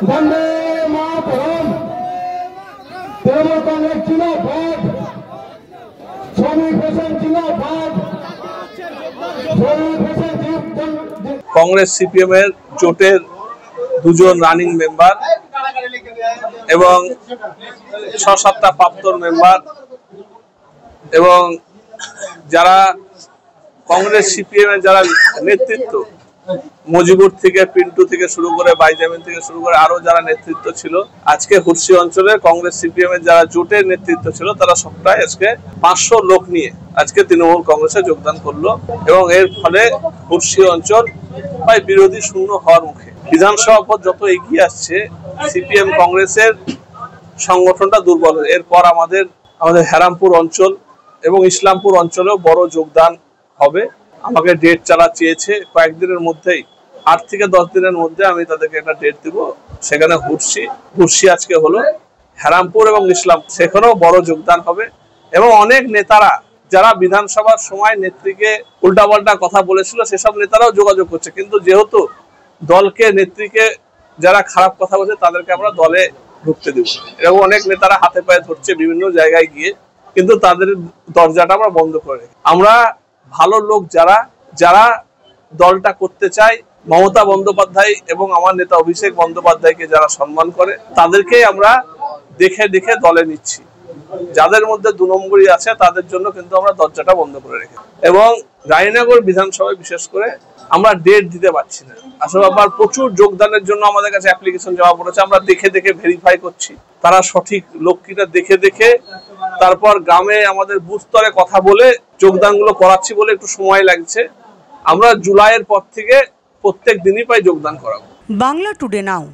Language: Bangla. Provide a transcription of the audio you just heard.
वंदे मातरम। तृणमूल कांग्रेस जिंदाबाद, श्रमिक फेडरेशन जिंदाबाद, श्रमिक फेडरेशन। कांग्रेस सीपीएम এর জোটের দুজন রানিং মেম্বার এবং ৬-৭টা প্রাক্তন মেম্বার এবং যারা কাংগ্রেস সিপিএম এর যারা নেতৃত্ব মজিবুর থেকে পিন্টু থেকে শুরু করে বাইজামিন থেকে শুরু করে আরো যারা নেতৃত্ব ছিল আজকে হুরসি অঞ্চলের কাংগ্রেস সিপিএম এর যারা জোটের নেতৃত্ব ছিল তারা সবটাই আজকে ৫০০ লোক নিয়ে আজকে তৃণমূল কংগ্রেসে যোগদান করলো এবং এর ফলে হুরসি অঞ্চল প্রায় বিরোধী শূন্য হওয়ার মুখে। বিধানসভা পথ যত এগিয়ে আসছে সিপিএম কংগ্রেসের সংগঠনটা দুর্বল। এরপর আমাদের হেরামপুর অঞ্চল এবং ইসলামপুর অঞ্চলেও বড় যোগদান হবে। আমাকে ডেট চালা চেয়েছে কয়েকদিনের মধ্যেই, ৮ থেকে ১০ দিনের মধ্যে আমি তাদেরকে একটা ডেট দিব। সেখানে হুরসি আজকে হলো, হেরামপুর এবং ইসলাম সেখানেও বড় যোগদান হবে এবং অনেক নেতারা যারা বিধানসভার সময় নেত্রীকে উল্টাপাল্টা কথা বলেছিল সেসব নেতারাও যোগাযোগ করছে, কিন্তু যেহেতু দলকে নেত্রীকে যারা খারাপ কথা বলছে তাদেরকে আমরা দলে ঢুকতে দেব। এরকম অনেক নেতারা হাতে পায়ে ধরছে বিভিন্ন জায়গায় গিয়ে, কিন্তু তাদের দরজাটা আমরা বন্ধ করে রেখে আমরা ভালো লোক যারা দলটা করতে চায়, মমতা বন্দ্যোপাধ্যায় এবং আমার নেতা অভিষেক বন্দ্যোপাধ্যায়কে যারা সম্মান করে তাদেরকে আমরা দেখে দেখে দলে নিচ্ছি। যাদের মধ্যে ২ নম্বরই আছে তাদের জন্য কিন্তু আমরা দরজাটা বন্ধ করে রেখে এবং রায়নগর বিধানসভায় বিশেষ করে আমরা ডেট দিতে পারছি না। আসলে আবার প্রচুর যোগদানের জন্য আমাদের কাছে অ্যাপ্লিকেশন জমা পড়েছে, আমরা দেখে দেখে ভেরিফাই করছি তারা সঠিক লোক কিনা দেখে দেখে তারপর গ্রামে আমাদের বুথ স্তরে কথা বলে যোগদানগুলো করাচ্ছি বলে একটু সময় লাগছে। আমরা জুলাইয়ের পর থেকে প্রত্যেক দিনই প্রায় যোগদান করাবো। বাংলা টুডে নাও।